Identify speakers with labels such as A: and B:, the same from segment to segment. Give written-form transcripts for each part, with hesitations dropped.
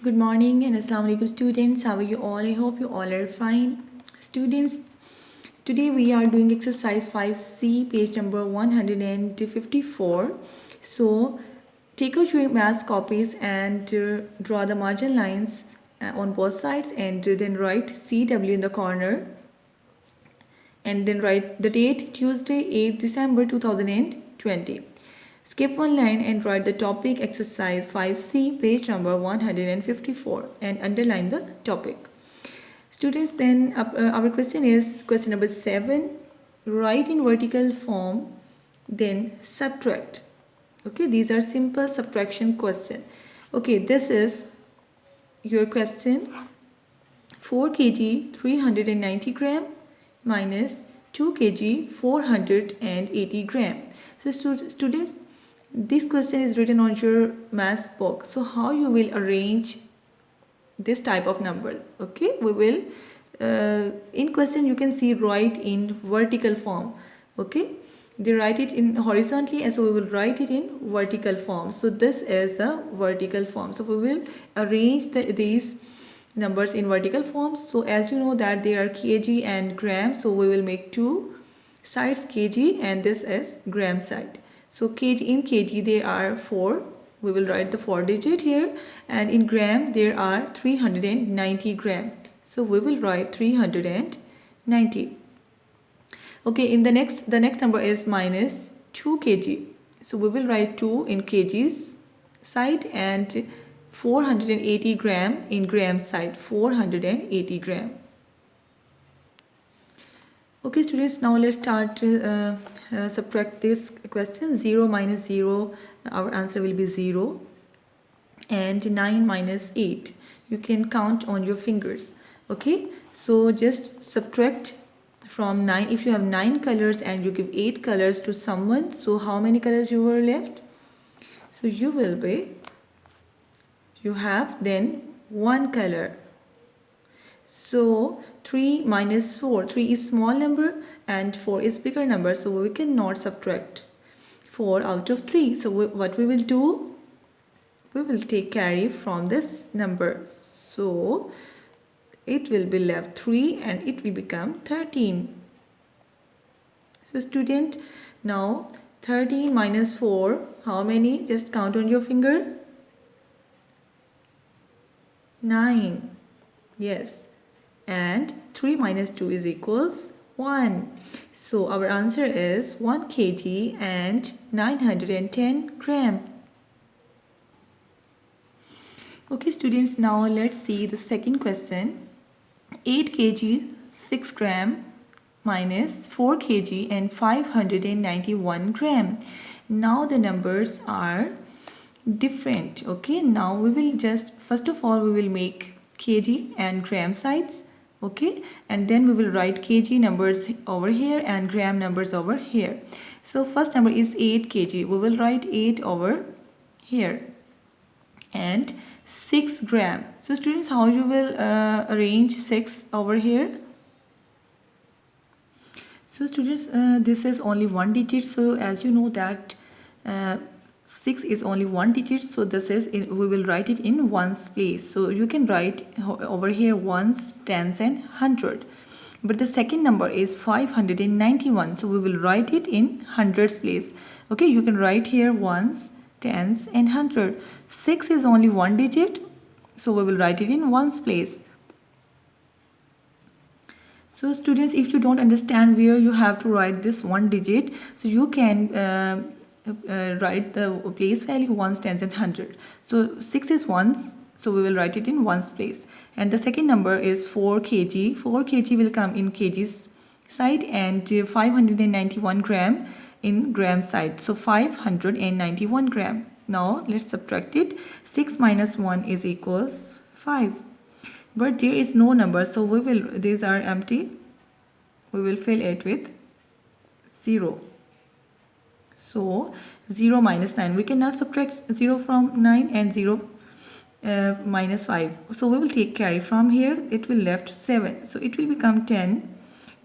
A: Good morning and Assalamu alaikum students. How are you all? I hope you all are fine. Students, today we are doing exercise 5C, page number 154. So, take out your math copies and draw the margin lines on both sides, and then write CW in the corner, and then write the date Tuesday 8th December 2020. Skip one line and write the topic exercise 5C, page number 154, and underline the topic. Students, then our question is question number 7. Write in vertical form, then subtract. Okay, these are simple subtraction question. Okay, this is your question. 4 kg 390 gram minus 2 kg 480 gram. So students, this question is written on your math book. So how you will arrange this type of number? Okay, we will in question you can see write in vertical form. Okay, they write it in horizontally, and so we will write it in vertical form. So this is the vertical form. So we will arrange these numbers in vertical form. So as you know that they are kg and gram, so we will make two sides kg, and this is gram side. So kg, in kg there are 4, we will write the 4 digit here, and in gram there are 390 gram, so we will write 390. Okay, in the next number is minus 2 kg, so we will write 2 in kgs side and 480 gram in gram side, 480 gram. Okay students, now let's start subtract this question. 0 minus 0, our answer will be 0, and 9 minus 8, you can count on your fingers. Okay, so just subtract from 9. If you have 9 colors and you give 8 colors to someone, so how many colors you were left? So you have then 1 color. So 3 minus 4, 3 is small number and 4 is bigger number, so we cannot subtract 4 out of 3. So what we will do, we will take carry from this number. So it will be left 3 and it will become 13. So student, now 13 minus 4, how many? Just count on your fingers. 9. Yes. And 3 minus 2 is equals 1. So our answer is 1 kg and 910 gram. Okay students, now let's see the second question. 8 kg 6 gram minus 4 kg and 591 gram. Now the numbers are different. Okay, now we will just, first of all we will make kg and gram sides. Okay, and then we will write kg numbers over here and gram numbers over here. So first number is 8 kg, we will write 8 over here, and 6 gram. So students, how you will arrange 6 over here? So students, this is only one digit, so as you know that 6 is only one digit, so this is we will write it in ones place. So you can write over here ones, tens and 100, but the second number is 591, so we will write it in hundreds place. Okay, you can write here ones, tens and 100. 6 is only one digit, so we will write it in ones place. So students, if you don't understand where you have to write this one digit, so you can write the place value ones, tens and 100. So 6 is ones, so we will write it in ones place, and the second number is 4 kg. 4 kg will come in kgs side, and 591 gram in gram side, so 591 gram. Now let's subtract it. 6 minus 1 is equals 5, but there is no number, so we will, these are empty, we will fill it with 0. So 0 minus 9, we cannot subtract 0 from 9, and 0 minus 5, so we will take carry from here, it will left 7, so it will become 10.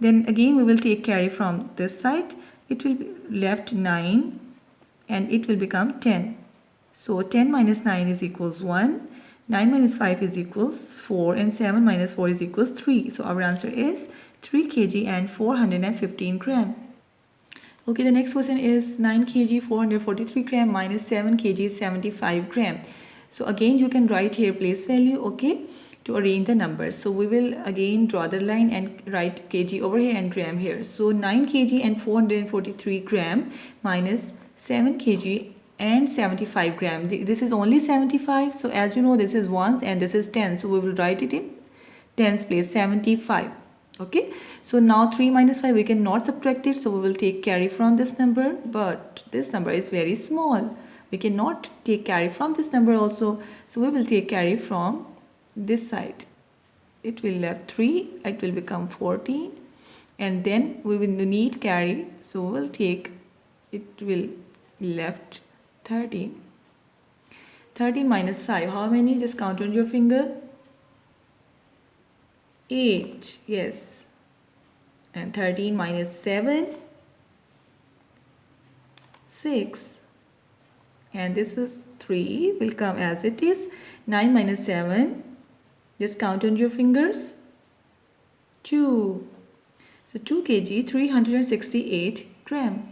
A: Then again we will take carry from this side, it will be left 9, and it will become 10. So 10 minus 9 is equals 1. 9 minus 5 is equals 4 and 7 minus 4 is equals 3. So our answer is 3 kg and 415 gram. Okay, the next question is 9 kg 443 gram minus 7 kg 75 gram. So again you can write here place value, okay, to arrange the numbers. So we will again draw the line and write kg over here and gram here. So 9 kg and 443 gram minus 7 kg and 75 gram. This is only 75. So as you know, this is ones and this is 10. So we will write it in tens place, 75. Okay, so now 3 minus 5 we cannot subtract it, so we will take carry from this number, but this number is very small, we cannot take carry from this number also, so we will take carry from this side. It will left 3, it will become 14, and then we will need carry, so we will take, it will left 13. 13 minus 5, how many? Just count on your finger. 8, yes, and 13 minus 7, 6, and this is 3, will come as it is. 9 minus 7, just count on your fingers, 2, so 2 kg 368 gram.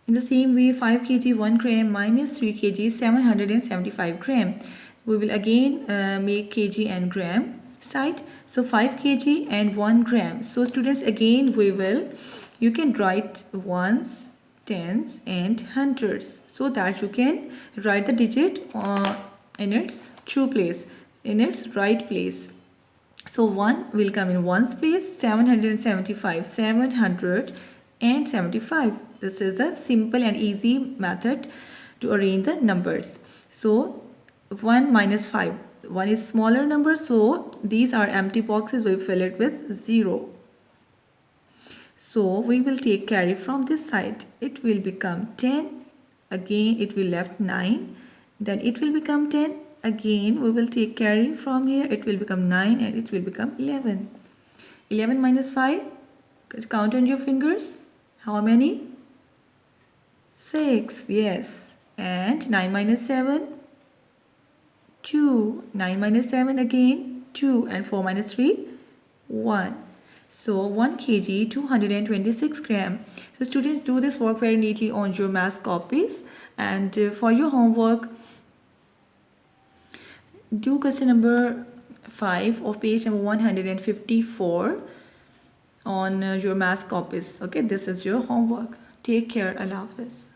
A: In the same way, 5 kg 1 gram minus 3 kg 775 gram. We will again make kg and gram side. So 5 kg and 1 gram. So students, again you can write ones, tens and hundreds, so that you can write the digit in its true place, in its right place. So 1 will come in ones place, 775, 775. This is the simple and easy method to arrange the numbers. So 1 minus 5. 1 is smaller number, so these are empty boxes, we fill it with 0. So we will take carry from this side. It will become 10. Again it will left 9. Then it will become 10. Again we will take carry from here. It will become 9 and it will become 11. 11 minus 5. Count on your fingers. How many? 6. Yes. And 9 minus 7. 2. 9 minus 7 again, 2, and 4 minus 3, 1. So 1 kg 226 gram. So students, do this work very neatly on your math copies, and for your homework, do question number 5 of page number 154 on your math copies. Okay, this is your homework. Take care. Allah Hafiz.